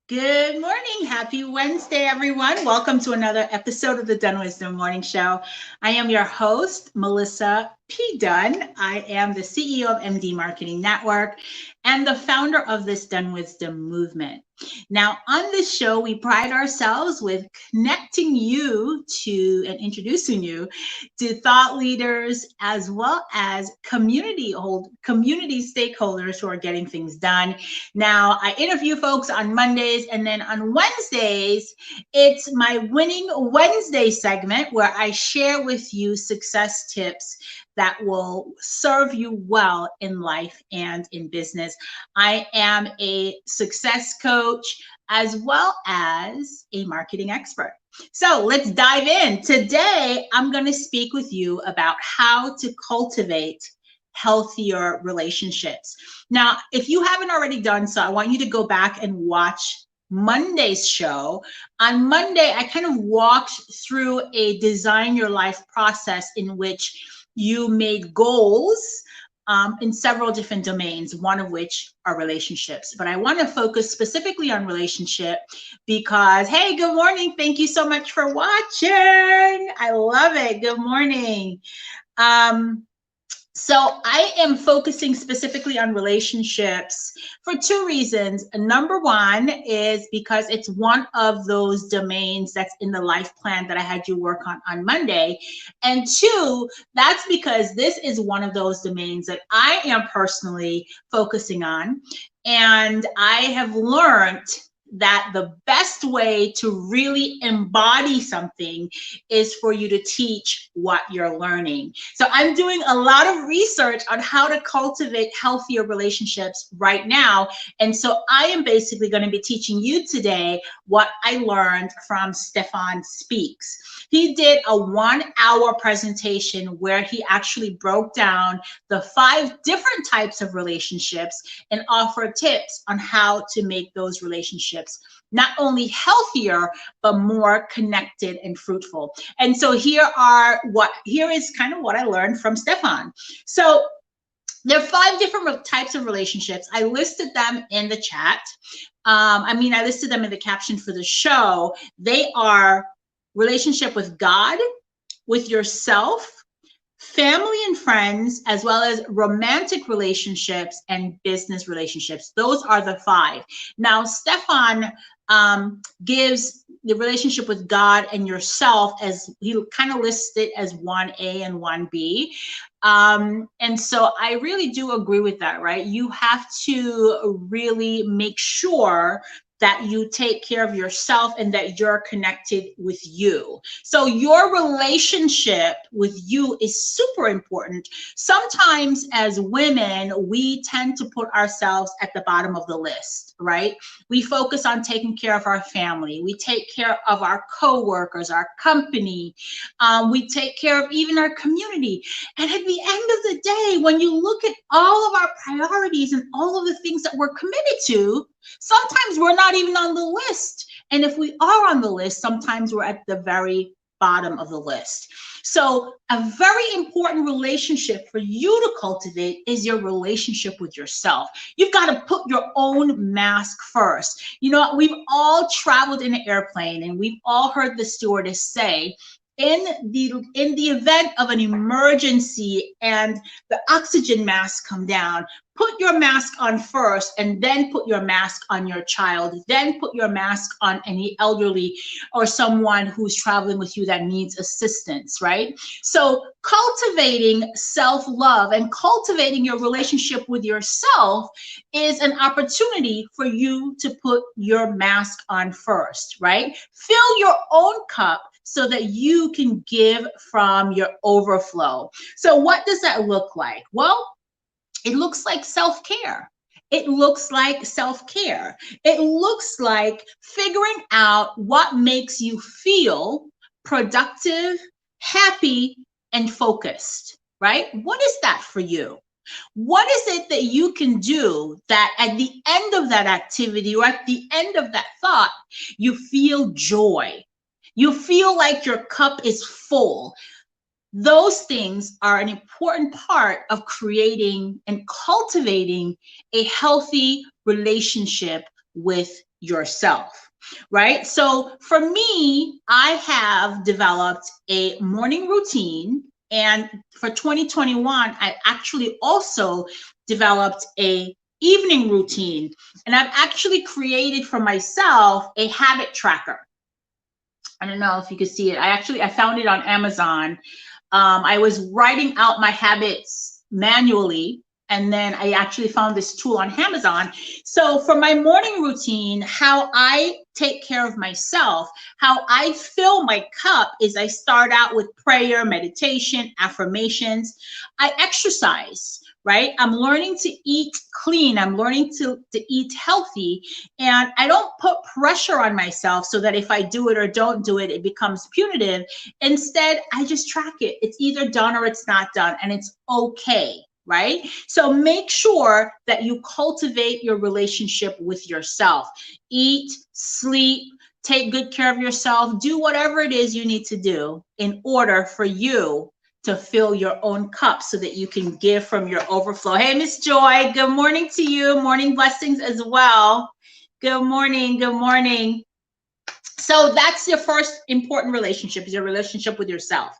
Good morning. Happy Wednesday, everyone. Welcome to another episode of the DunnWisdom Morning Show. I am your host, Melissa P. Dunn. I am the CEO of MD Marketing Network and the founder of this DunnWisdom movement. Now, on this show, we pride ourselves with connecting you to and introducing you to thought leaders as well as community stakeholders who are getting things done. Now, I interview folks on Mondays, and then on Wednesdays, it's my Winning Wednesday segment where I share with you success tips that will serve you well in life and in business. I am a success coach as well as a marketing expert. So let's dive in. Today, I'm going to speak with you about how to cultivate healthier relationships. Now, if you haven't already done so, I want you to go back and watch Monday's show. On Monday, I kind of walked through a design your life process in which you made goals in several different domains, one of which are relationships. But I want to focus specifically on relationship because, hey, good morning. Thank you so much for watching. I love it. Good morning. So I am focusing specifically on relationships for two reasons. Number one is because it's one of those domains that's in the life plan that I had you work on Monday. And two, that's because this is one of those domains that I am personally focusing on. And I have learned that the best way to really embody something is for you to teach what you're learning. So I'm doing a lot of research on how to cultivate healthier relationships right now. And so I am basically going to be teaching you today what I learned from Stefan Speaks. He did a 1-hour presentation where he actually broke down the 5 different types of relationships and offered tips on how to make those relationships not only healthier, but more connected and fruitful. And so here is kind of what I learned from Stefan. So there are 5 different types of relationships. I listed them in the chat. I listed them in the caption for the show. They are relationship with God, with yourself, family and friends, as well as romantic relationships and business relationships. Those are the 5. Now, Stefan gives the relationship with God and yourself as he kind of lists it as 1A and 1B. And so I really do agree with that, right? You have to really make sure that you take care of yourself and that you're connected with you. So your relationship with you is super important. Sometimes as women, we tend to put ourselves at the bottom of the list, right? We focus on taking care of our family. We take care of our coworkers, our company. We take care of even our community. And at the end of the day, when you look at all of our priorities and all of the things that we're committed to, sometimes we're not even on the list. And if we are on the list, sometimes we're at the very bottom of the list. So a very important relationship for you to cultivate is your relationship with yourself. You've got to put your own mask first. You know, we've all traveled in an airplane and we've all heard the stewardess say, in the event of an emergency and the oxygen masks come down, put your mask on first and then put your mask on your child, then put your mask on any elderly or someone who's traveling with you that needs assistance, right? So cultivating self-love and cultivating your relationship with yourself is an opportunity for you to put your mask on first, right? Fill your own cup so that you can give from your overflow. So what does that look like? Well, it looks like self-care. It looks like self-care. It looks like figuring out what makes you feel productive, happy, and focused, right? What is that for you? What is it that you can do that at the end of that activity or at the end of that thought, you feel joy? You feel like your cup is full. Those things are an important part of creating and cultivating a healthy relationship with yourself, right? So for me, I have developed a morning routine. And for 2021, I actually also developed a evening routine. And I've actually created for myself a habit tracker. I don't know if you can see it. I found it on Amazon. I was writing out my habits manually, and then I actually found this tool on Amazon. So for my morning routine, how I take care of myself, how I fill my cup is I start out with prayer, meditation, affirmations. I exercise, right? I'm learning to eat clean. I'm learning to eat healthy. And I don't put pressure on myself so that if I do it or don't do it, it becomes punitive. Instead, I just track it. It's either done or it's not done, and it's okay, right? So make sure that you cultivate your relationship with yourself. Eat, sleep, take good care of yourself, do whatever it is you need to do in order for you to fill your own cup so that you can give from your overflow. Hey, Miss Joy, good morning to you. Morning blessings as well. Good morning, good morning. So that's your first important relationship, is your relationship with yourself.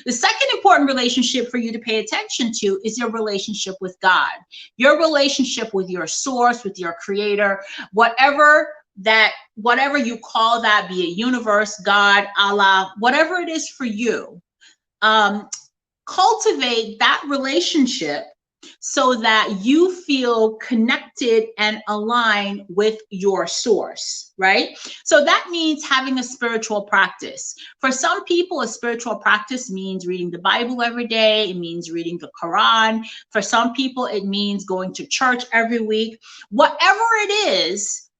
The second important relationship for you to pay attention to is your relationship with God, your relationship with your source, with your creator, whatever you call that, be it universe, God, Allah, whatever it is for you. Cultivate that relationship so that you feel connected and aligned with your source, right? So that means having a spiritual practice. For some people, a spiritual practice means reading the Bible every day. It means reading the Quran. For some people, it means going to church every week. Whatever it is,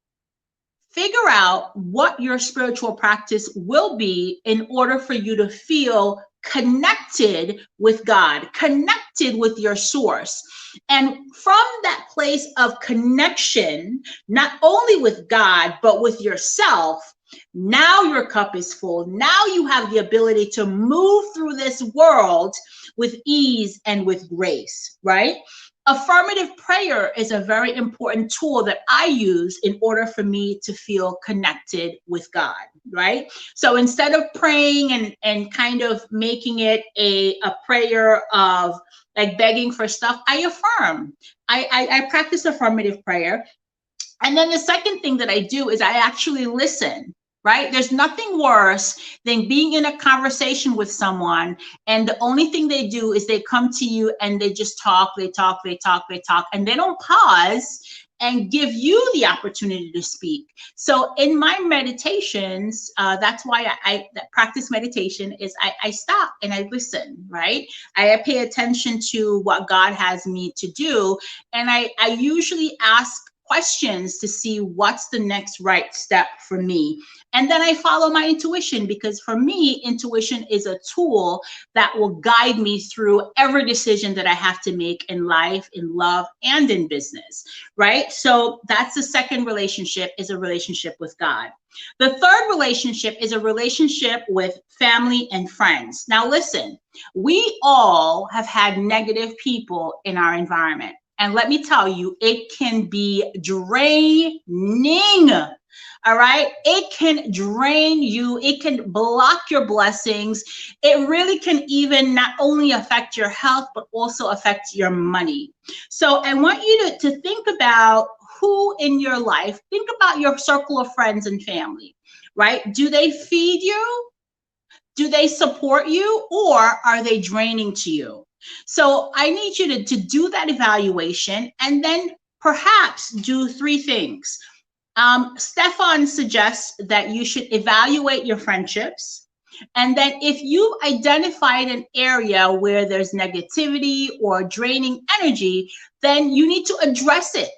figure out what your spiritual practice will be in order for you to feel connected with God, connected with your source. And from that place of connection, not only with God, but with yourself, now your cup is full. Now you have the ability to move through this world with ease and with grace, right? Affirmative prayer is a very important tool that I use in order for me to feel connected with God, right? So instead of praying and kind of making it a prayer of like begging for stuff, I affirm. I practice affirmative prayer. And then the second thing that I do is I actually listen. Right? There's nothing worse than being in a conversation with someone and the only thing they do is they come to you and they just talk, they talk, and they don't pause and give you the opportunity to speak. So in my meditations, that's why I practice meditation is I stop and I listen, right? I pay attention to what God has me to do. And I usually ask questions to see what's the next right step for me. And then I follow my intuition, because for me, intuition is a tool that will guide me through every decision that I have to make in life, in love, and in business, right? So that's the second relationship, is a relationship with God. The third relationship is a relationship with family and friends. Now listen, we all have had negative people in our environment. And let me tell you, it can be draining. All right. It can drain you. It can block your blessings. It really can even not only affect your health, but also affect your money. So I want you to think about who in your life, think about your circle of friends and family, right? Do they feed you? Do they support you? Or are they draining to you? So I need you to do that evaluation and then perhaps do three things. Stefan suggests that you should evaluate your friendships. And then if you've identified an area where there's negativity or draining energy, then you need to address it.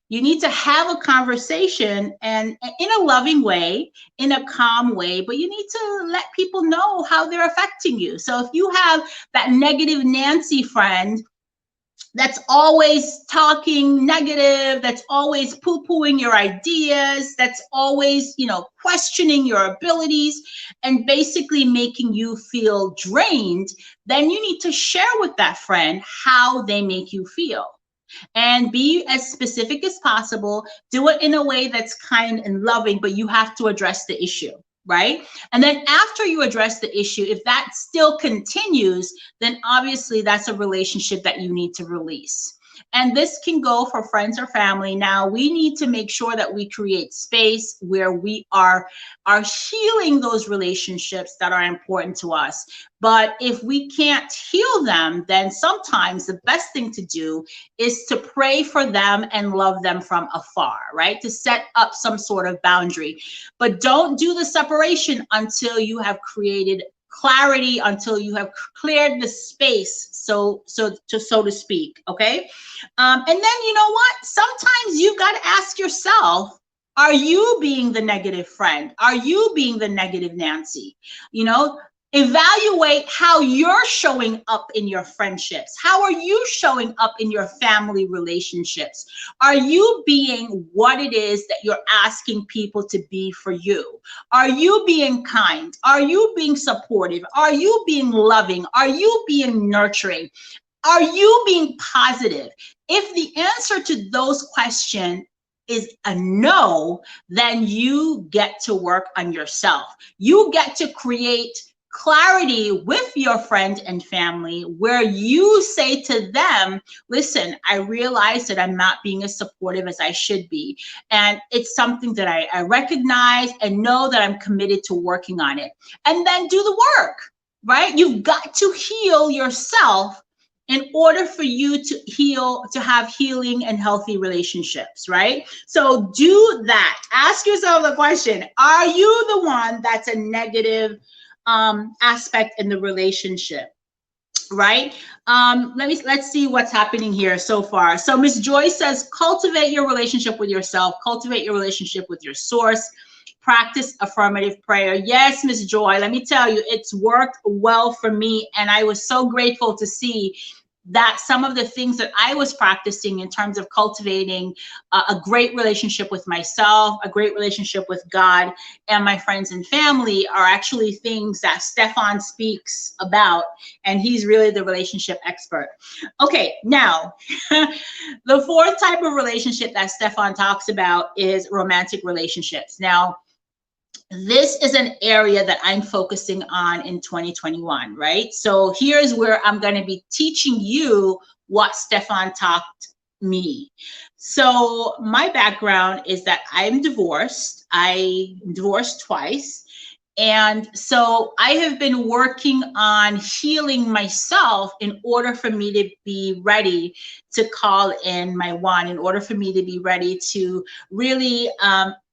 You need to have a conversation, and in a loving way, in a calm way, but you need to let people know how they're affecting you. So if you have that negative Nancy friend that's always talking negative, that's always poo-pooing your ideas, that's always, questioning your abilities and basically making you feel drained, then you need to share with that friend how they make you feel. And be as specific as possible. Do it in a way that's kind and loving, but you have to address the issue, right? And then after you address the issue, if that still continues, then obviously that's a relationship that you need to release. And this can go for friends or family. Now, we need to make sure that we create space where we are healing those relationships that are important to us. But if we can't heal them, then sometimes the best thing to do is to pray for them and love them from afar, right? To set up some sort of boundary. But don't do the separation until you have created clarity, until you have cleared the space, so to speak, okay? And then, you know what? Sometimes you've got to ask yourself, are you being the negative friend? Are you being the negative Nancy? You know, evaluate how you're showing up in your friendships. How are you showing up in your family relationships? Are you being what it is that you're asking people to be for you? Are you being kind? Are you being supportive? Are you being loving? Are you being nurturing? Are you being positive? If the answer to those questions is a no, then you get to work on yourself. You get to create clarity with your friend and family where you say to them, listen, I realize that I'm not being as supportive as I should be. And it's something that I recognize and know that I'm committed to working on it. And then do the work, right? You've got to heal yourself in order for you to heal, to have healing and healthy relationships, right? So do that. Ask yourself the question, are you the one that's a negative aspect in the relationship, right? Let's see what's happening here so far. So Miss Joy says, cultivate your relationship with yourself, cultivate your relationship with your source, practice affirmative prayer. Yes, Miss Joy, let me tell you, it's worked well for me. And I was so grateful to see that some of the things that I was practicing in terms of cultivating a great relationship with myself, a great relationship with God and my friends and family are actually things that Stefan speaks about, and he's really the relationship expert. Okay, now, the fourth type of relationship that Stefan talks about is romantic relationships. Now, this is an area that I'm focusing on in 2021, right? So here's where I'm going to be teaching you what Stefan taught me. So my background is that I'm divorced. I'm divorced twice. And so I have been working on healing myself in order for me to be ready to call in my one, in order for me to be ready to really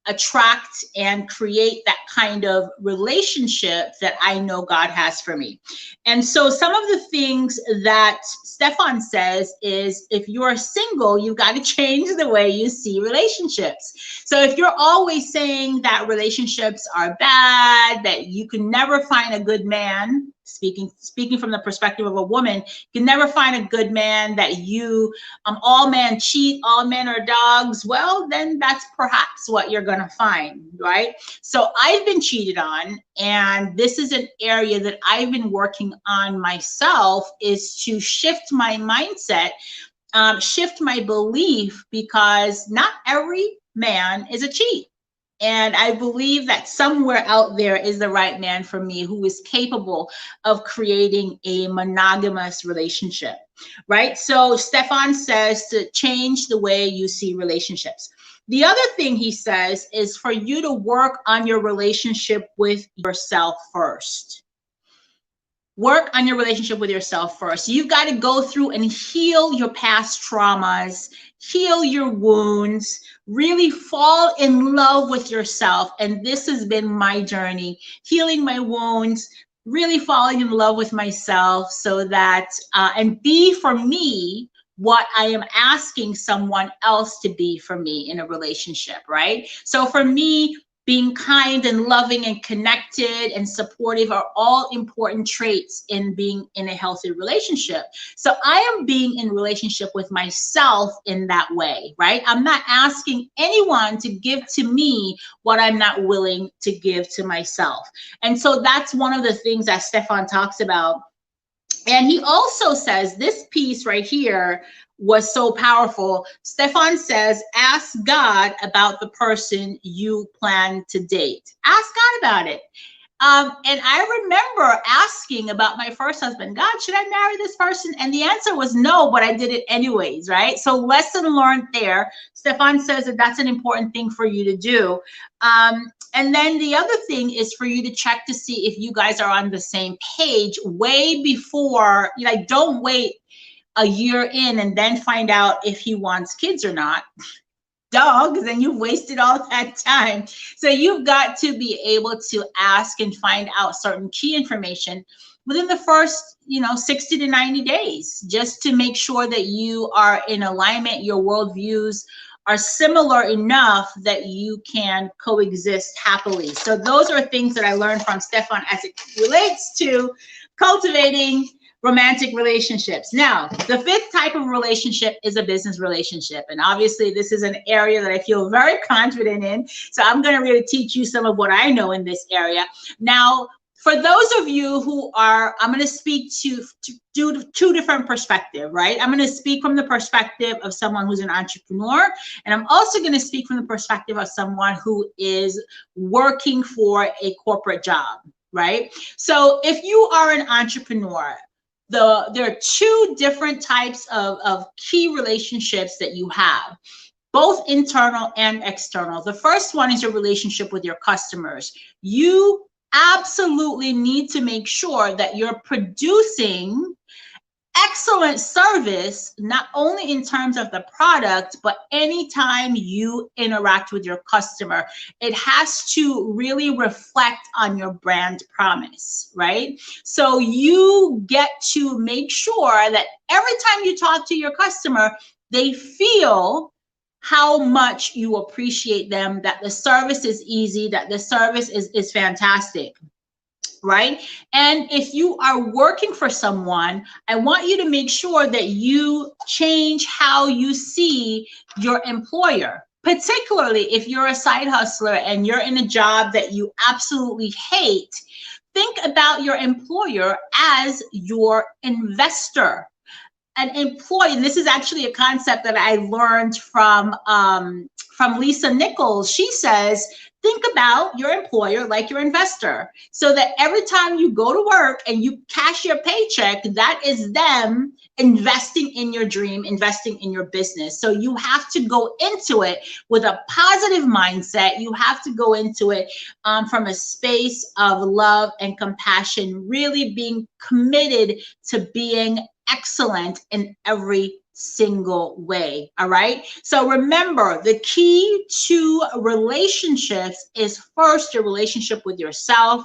attract and create that kind of relationship that I know God has for me. And so some of the things that Stefan says is, if you're single, you've got to change the way you see relationships. So if you're always saying that relationships are bad, that you can never find a good man, speaking from the perspective of a woman, you can never find a good man, that you, all men cheat, all men are dogs, well, then that's perhaps what you're going to find, right? So I've been cheated on, and this is an area that I've been working on myself, is to shift my mindset, shift my belief, because not every man is a cheat. And I believe that somewhere out there is the right man for me, who is capable of creating a monogamous relationship, right? So Stefan says to change the way you see relationships. The other thing he says is for you to work on your relationship with yourself first. Work on your relationship with yourself first. You've got to go through and heal your past traumas, heal your wounds, really fall in love with yourself. And this has been my journey, healing my wounds, really falling in love with myself, so that, and be for me what I am asking someone else to be for me in a relationship, right? So for me, being kind and loving and connected and supportive are all important traits in being in a healthy relationship. So I am being in relationship with myself in that way, right? I'm not asking anyone to give to me what I'm not willing to give to myself. And so that's one of the things that Stefan talks about. And he also says this piece right here, was so powerful. Stefan says, ask God about the person you plan to date. Ask God about it. And I remember asking about my first husband, God, should I marry this person? And the answer was no, but I did it anyways, right? So lesson learned there. Stefan says that that's an important thing for you to do. And then the other thing is for you to check to see if you guys are on the same page way before, like, don't wait a year in and then find out if he wants kids or not. Because then you've wasted all that time. So you've got to be able to ask and find out certain key information within the first, 60 to 90 days, just to make sure that you are in alignment, your worldviews are similar enough that you can coexist happily. So those are things that I learned from Stefan as it relates to cultivating romantic relationships. Now, the fifth type of relationship is a business relationship. And obviously, this is an area that I feel very confident in. So I'm going to really teach you some of what I know in this area. Now, for those of you who are, I'm going to speak to two different perspectives, right? I'm going to speak from the perspective of someone who's an entrepreneur. And I'm also going to speak from the perspective of someone who is working for a corporate job, right? So if you are an entrepreneur, there are two different types of key relationships that you have, both internal and external. The first one is your relationship with your customers. You absolutely need to make sure that you're producing excellent service, not only in terms of the product, but anytime you interact with your customer, it has to really reflect on your brand promise, right? So you get to make sure that every time you talk to your customer, they feel how much you appreciate them, that the service is easy, that the service is fantastic. Right? And if you are working for someone, I want you to make sure that you change how you see your employer, particularly if you're a side hustler and you're in a job that you absolutely hate. Think about your employer as your investor. An employee, and this is actually a concept that I learned from Lisa Nichols. She says, think about your employer like your investor, so that every time you go to work and you cash your paycheck, that is them investing in your dream, investing in your business. So you have to go into it with a positive mindset. You have to go into it from a space of love and compassion, really being committed to being excellent in every single way. All right. So remember, the key to relationships is first your relationship with yourself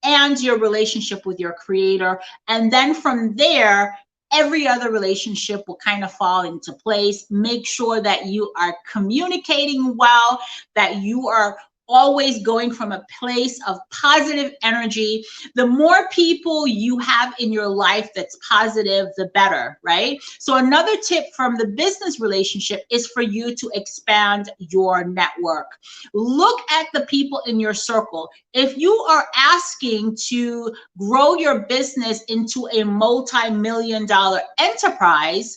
and your relationship with your creator. And then from there, every other relationship will kind of fall into place. Make sure that you are communicating well, that you are always going from a place of positive energy. The more people you have in your life that's positive, the better, right? So another tip from the business relationship is for you to expand your network. Look at the people in your circle. If you are asking to grow your business into a multi-million-dollar enterprise,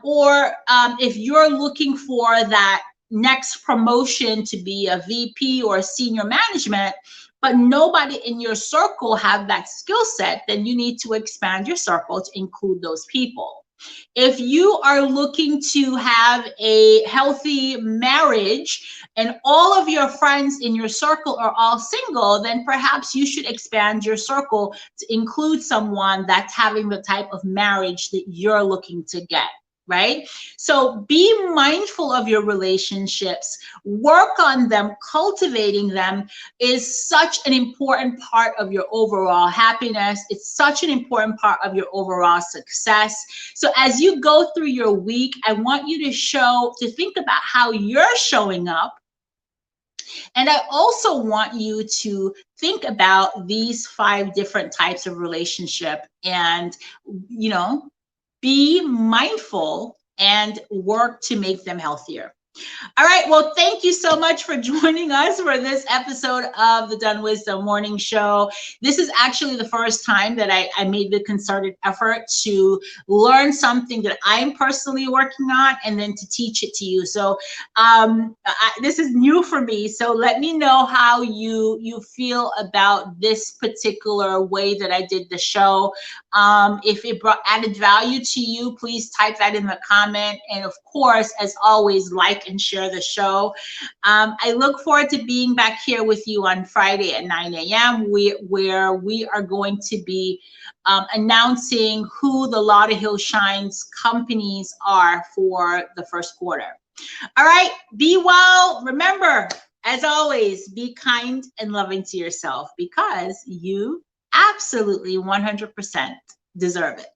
or if you're looking for that next promotion to be a VP or a senior management, but nobody in your circle have that skill set, then you need to expand your circle to include those people. If you are looking to have a healthy marriage and all of your friends in your circle are all single, then perhaps you should expand your circle to include someone that's having the type of marriage that you're looking to get. Right? So be mindful of your relationships, work on them. Cultivating them is such an important part of your overall happiness. It's such an important part of your overall success. So as you go through your week, I want you to think about how you're showing up. And I also want you to think about these 5 different types of relationship and, be mindful and work to make them healthier. All right. Well, thank you so much for joining us for this episode of the DunnWisdom Morning Show. This is actually the first time that I made the concerted effort to learn something that I'm personally working on and then to teach it to you. So this is new for me. So let me know how you feel about this particular way that I did the show. If it added value to you, please type that in the comment. And of course, as always, like and share the show. I look forward to being back here with you on Friday at 9 a.m. where we are going to be announcing who the Lauderhill Shines companies are for the first quarter. All right, be well. Remember, as always, be kind and loving to yourself because you absolutely 100% deserve it.